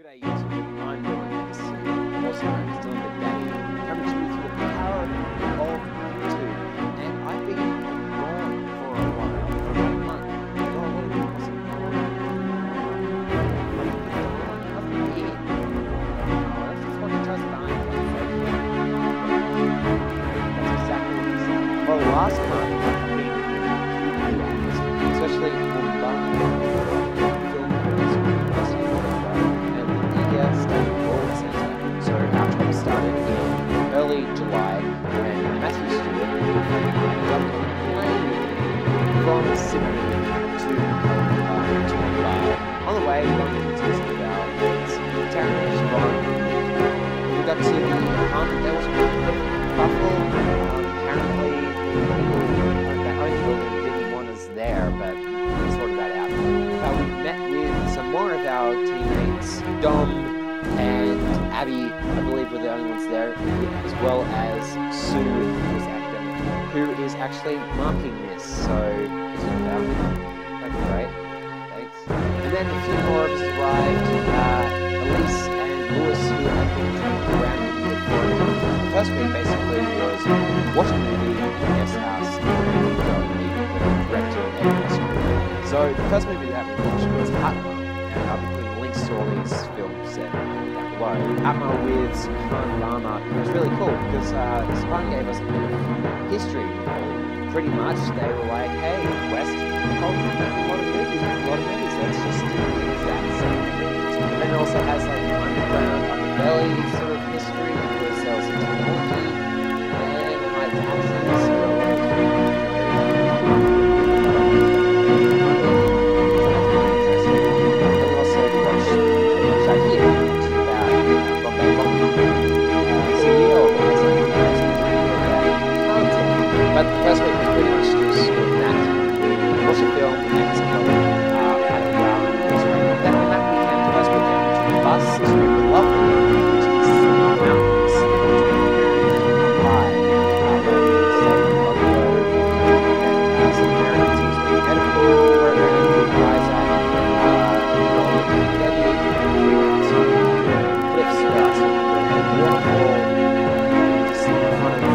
G'day YouTube, I'm Dylan Anderson, also known as Dylan Big Daddy, coming to you through the power of YouTube. And I've been gone for a while, for about a month. Got a lot of people saying, nothing here. That's just what it does dying. That's exactly what he said. Well, last month, I've been especially in Mumbai. So our trip started in early July when Matthew Stewart jumped on a plane from Sydney to Mumbai. On the way, we went to visit our mates, Taryn and Ron. We got to the apartment. There was a buffalo. Apparently, people that owned the building didn't want us there, but we sorted that out. We met with some more of our teammates, Dom and Abby, I believe, were the only ones there, as well as Sue, who is actually marking this. So, that'd be great. Thanks. And then a few more of us arrived. Elise and Lewis, who had been traveling around India for the first week, basically was watching a movie in the guest house and going to meet the director and Oscar. So the first movie that we watched was Atma, and I'll be putting links to all these films down below. Atma with Subhan Rama. It was really cool because Subhan gave us a bit of history. Pretty much, they were like, hey, West culture, a lot of movies, let's just do that same thing. And then it also has like underground, underbelly sort of history because there was some technology and like accents. But the first week was pretty much just doing that. We watched a film, and then on that weekend, the first weekend, we took a bus to Lovely, which is in the mountains, Mumbai, where we stayed in Buffalo, and some parents who was doing medical program, guys at Debbie, we went to cliffs for us, and a waterfall, just in front of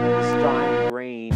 this giant green.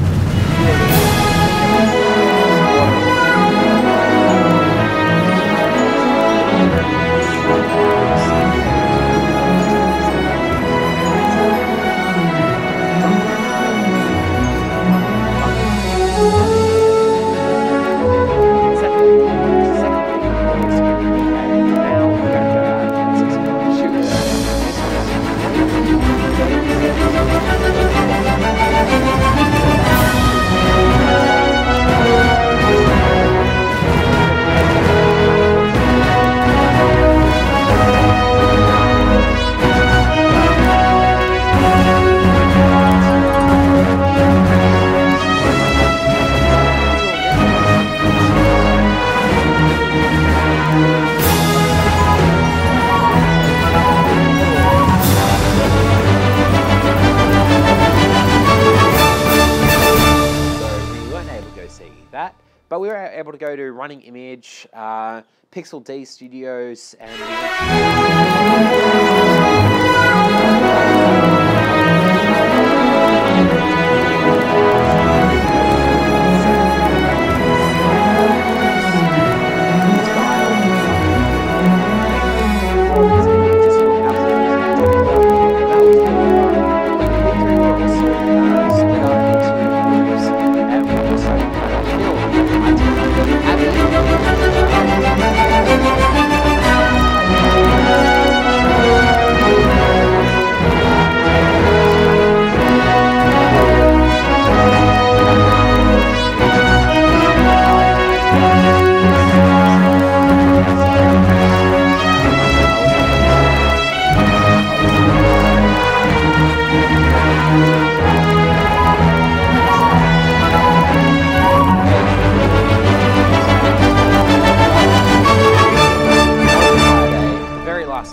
But we were able to go to Running Image, Pixel D Studios, and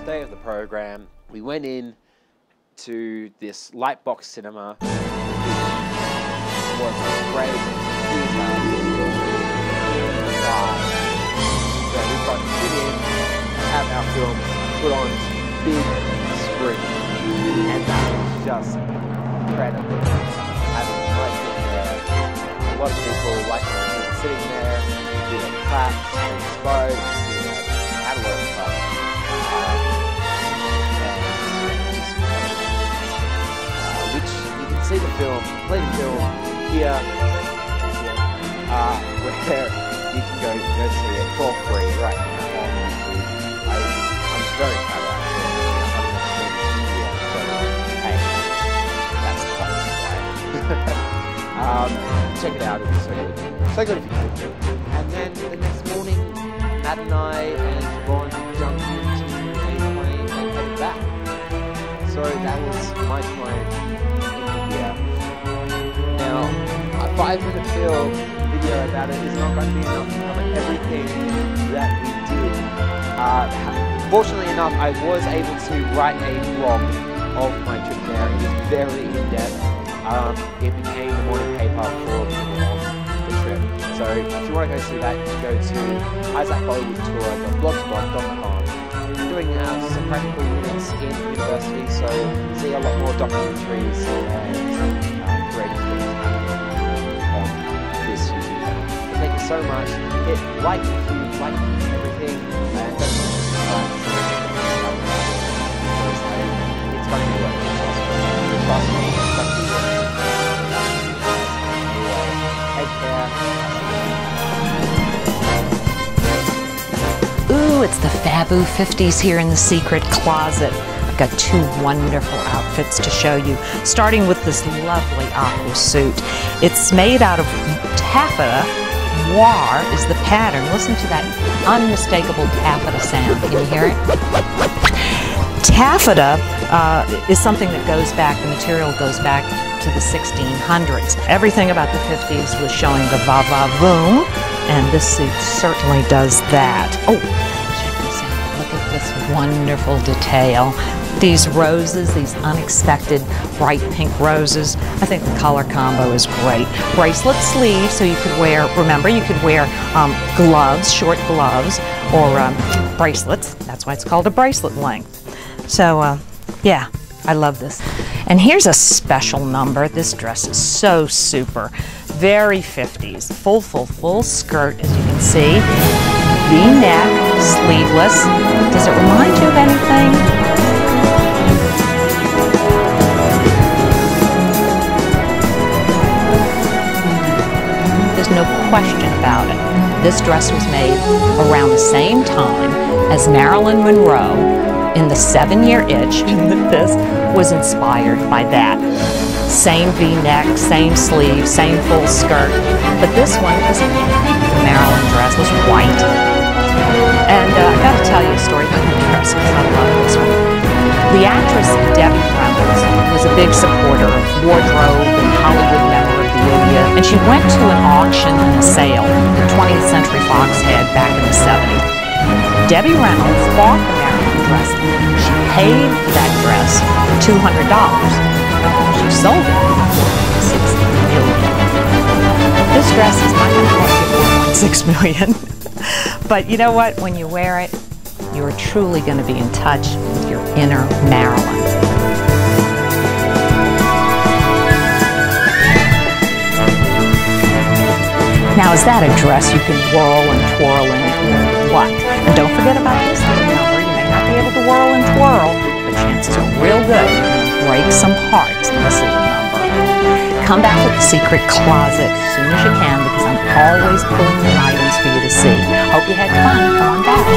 day of the program, we went in to this Lightbox Cinema, which was great theatre, so we got to sit in, have our film put on big screen, and that was just incredible. Having a nice film there, a lot of people like sitting there, we had claps, we spoke, we had a lot of fun. Which you can see the film, complete film here, where you can go see it for free right now on YouTube. I'm very proud of that film. Hey, that's close, right? Check it out, it's so good. So good if you can. And then the next morning, Matt and I and Ron jumped into a plane and headed back. So that was my time in India. Now, a 5-minute film video about it is not going to be enough to cover everything that we did. Fortunately enough, I was able to write a vlog of my trip there. It was very in-depth. It became the morning paper for the trip. So if you want to go see that, you can go to isaacbollywoodtour.blogspot.com. I'm doing some practical units in university, so see a lot more documentaries and creative things happening on this YouTube channel. But thank you so much. Hit like if you like everything, and don't forget to subscribe. It's going to be worth it. Trust me, it's going to be worth it. Anyway, take care. Ooh, it's the Fabu 50s here in the secret closet. I've got 2 wonderful outfits to show you, starting with this lovely aqua suit. It's made out of taffeta. Noir is the pattern. Listen to that unmistakable taffeta sound. Can you hear it? Taffeta is something that goes back, the material goes back to the 1600s. Everything about the 50s was showing the va-va-voom, and this suit certainly does that. Oh, check this out. Look at this wonderful detail. These roses, these unexpected bright pink roses. I think the color combo is great. Bracelet sleeves, so you could wear, remember, you could wear gloves, short gloves, or bracelets. That's why it's called a bracelet length. So, yeah, I love this. And here's a special number. This dress is so super. Very 50s. Full skirt, as you can see. V-neck, sleeveless. Does it remind you of anything? There's no question about it. This dress was made around the same time as Marilyn Monroe in the 7-Year Itch. This was inspired by that. Same V-neck, same sleeve, same full skirt, but this one is pink. The Marilyn dress was white. And I got to tell you a story about the dress because I love this one. The actress Debbie Reynolds was a big supporter of wardrobe and Hollywood memorabilia, and she went to an auction and a sale that 20th Century Fox had back in the 70s. Debbie Reynolds bought the Marilyn dress. She paid for that dress $200. She sold it for $6 million. This dress is not going to cost you $6 million. But you know what? When you wear it, you're truly going to be in touch with your inner Marilyn. Now, is that a dress you can whirl and twirl in? What? And don't forget about this little number. You may not be able to whirl and twirl, but chances are real good you're going to break some hearts in this little number. Come back to the secret closet as soon as you can, because I'm always pulling new items for you to see. Hope you had fun. Come on back.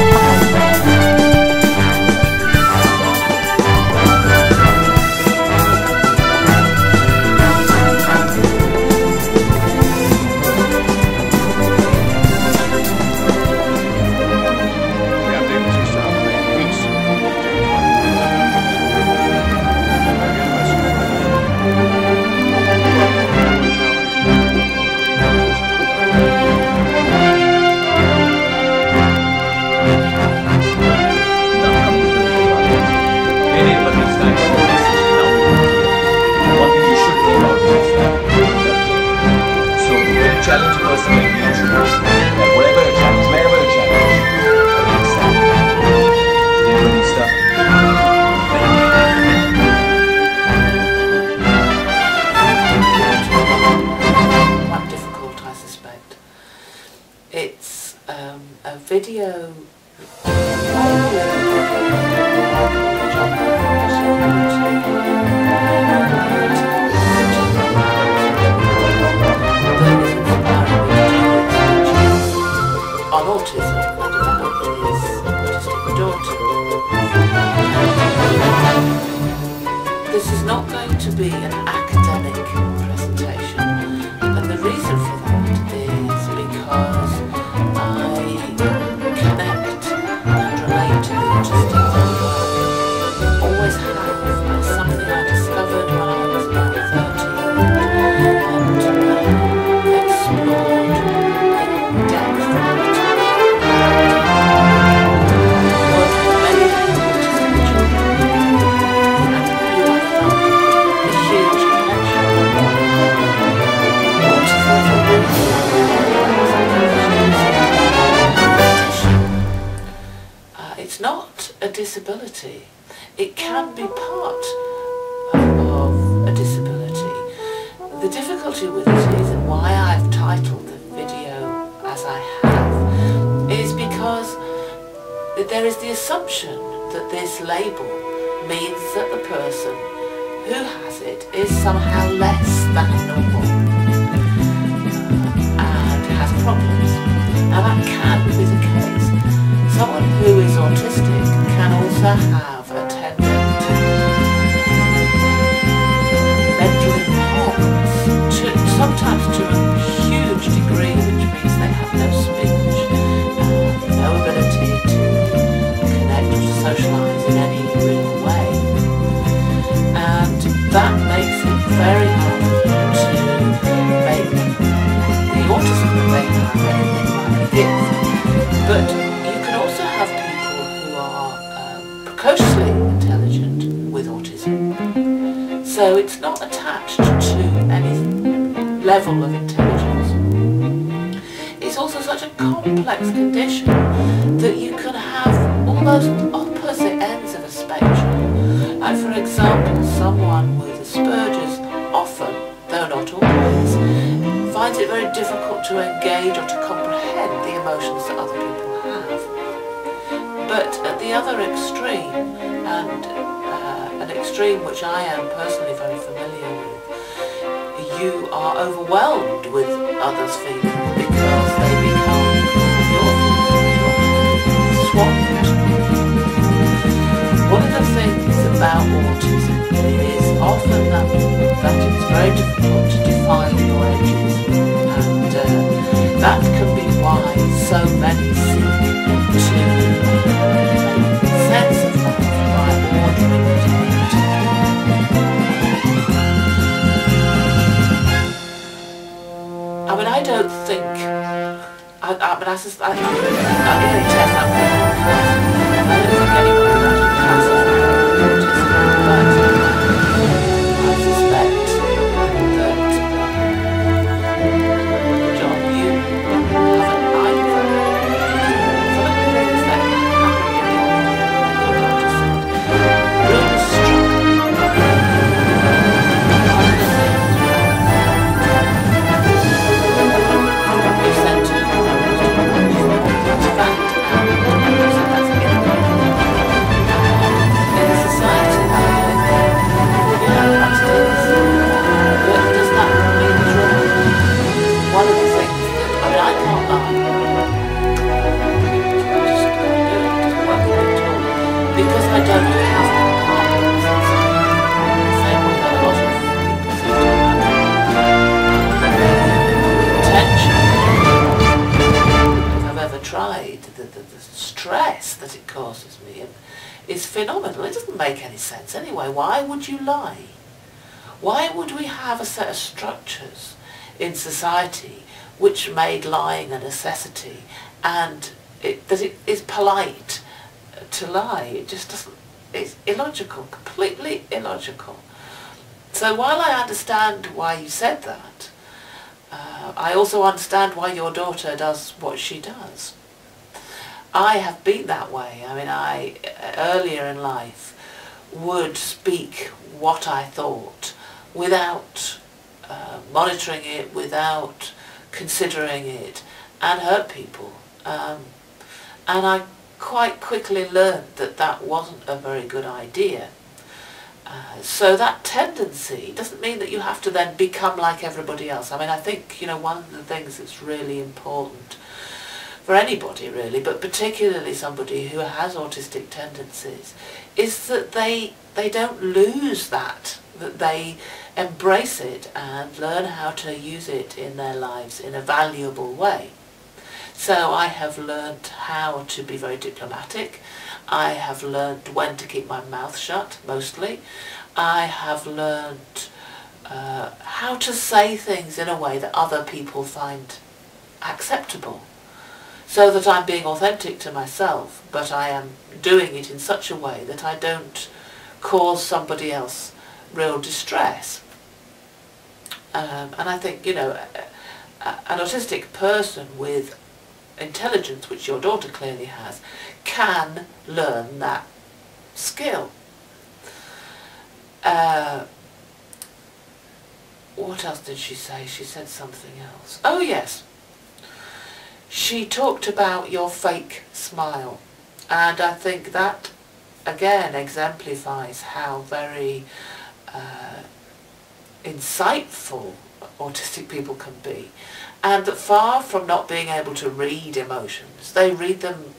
to be an academic presentation, and the reason for that is because I connect and relate to the autistic world. Always have. It's something I discovered when I was about 13 and explored in depth. It's not a disability. It can be part of a disability. The difficulty with it is, and why I've titled the video as I have, is because there is the assumption that this label means that the person who has it is somehow less than normal and has problems. Now that can be the case. Someone who is autistic can also have attendant mental impairments, sometimes to a huge degree, which means they have no speech, no ability to connect or to socialise in any real way. And that makes it very hard to make the autism that they have anything like a gift. But people who are precociously intelligent with autism. So it's not attached to any level of intelligence. It's also such a complex condition that you can have almost opposite ends of a spectrum. Like for example, someone with Asperger's often, though not always, finds it very difficult to engage or to comprehend the emotions that other people have. But at the other extreme, and an extreme which I am personally very familiar with, you are overwhelmed with others' feelings because they become your feelings, swamped. One of the things about autism is often that it's very difficult to define your edges, and that can be why so many seek to make sense of that by ordering it into. I mean, I don't think, I'm going to test that. I don't think anyone would actually classify autism, but I suspect that, John, you haven't either. Some of the things that happen in your autism really struck me. You said to in society that we live in, we have practices, but does that mean it's wrong? One of the things that, I mean, I can't lie. I just can't do it. It doesn't work for me at all. Because I don't have compartments inside. The same way that a lot of people seem to have. Tension. If I've ever tried, the stress that it causes me is phenomenal. It doesn't make any sense anyway. Why would you lie? Why would we have a set of structures in society which made lying a necessity, and that it is polite to lie? It just doesn't, it's illogical, completely illogical. So while I understand why you said that, I also understand why your daughter does what she does. I have been that way. I mean, earlier in life would speak what I thought without monitoring it, without considering it, and hurt people. And I quite quickly learned that that wasn't a very good idea. So that tendency doesn't mean that you have to then become like everybody else. I mean, I think, you know, one of the things that's really important for anybody really, but particularly somebody who has autistic tendencies, is that they don't lose that that they embrace it and learn how to use it in their lives in a valuable way. So I have learned how to be very diplomatic. I have learned when to keep my mouth shut, mostly. I have learned how to say things in a way that other people find acceptable, so that I'm being authentic to myself, but I am doing it in such a way that I don't cause somebody else real distress. And I think, you know, an autistic person with intelligence, which your daughter clearly has, can learn that skill. What else did she say? She said something else. Oh yes. She talked about your fake smile. And I think that, again, exemplifies how very insightful autistic people can be. And that far from not being able to read emotions, they read them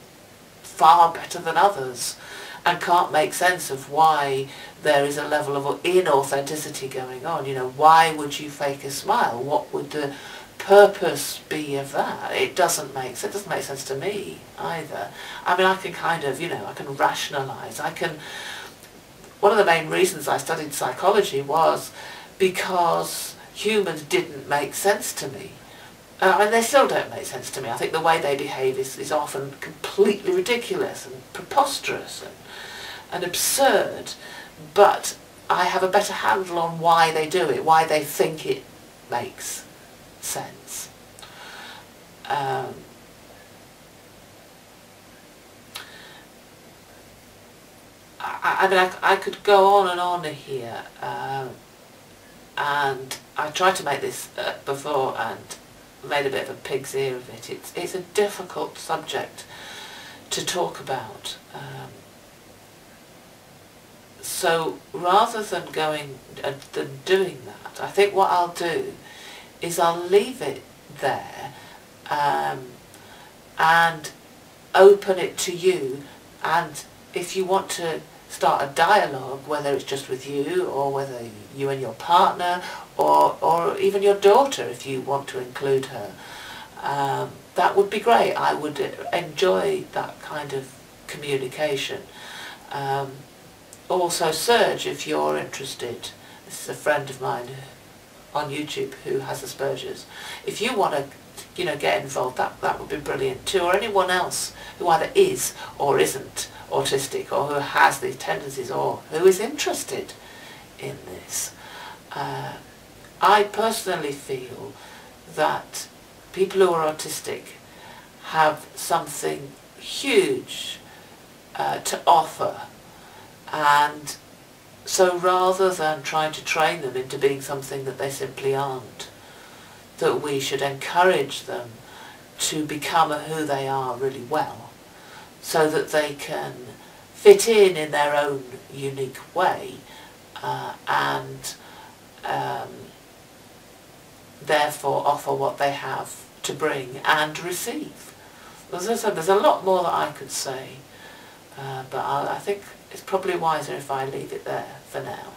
far better than others and can't make sense of why there is a level of inauthenticity going on. You know, why would you fake a smile? What would the purpose be of that? It doesn't make sense. It doesn't make sense to me either. I mean, I can kind of, you know, I can rationalise. One of the main reasons I studied psychology was because humans didn't make sense to me. And they still don't make sense to me. I think the way they behave is often completely ridiculous and preposterous and absurd. But I have a better handle on why they do it, why they think it makes sense. I mean, I could go on here, and I tried to make this before and made a bit of a pig's ear of it. It's a difficult subject to talk about. So rather than doing that, I think what I'll do is I'll leave it there and open it to you, and if you want to start a dialogue, whether it's just with you or whether you and your partner or even your daughter, if you want to include her, that would be great. I would enjoy that kind of communication. Also, Serge, if you're interested, this is a friend of mine on YouTube who has Asperger's. If you want to, you know, get involved, that would be brilliant too. Or anyone else who either is or isn't autistic, or who has these tendencies, or who is interested in this. I personally feel that people who are autistic have something huge to offer, and so rather than trying to train them into being something that they simply aren't, that we should encourage them to become who they are really well, so that they can fit in their own unique way, and therefore offer what they have to bring and receive. As I said, there's a lot more that I could say, but I think it's probably wiser if I leave it there for now.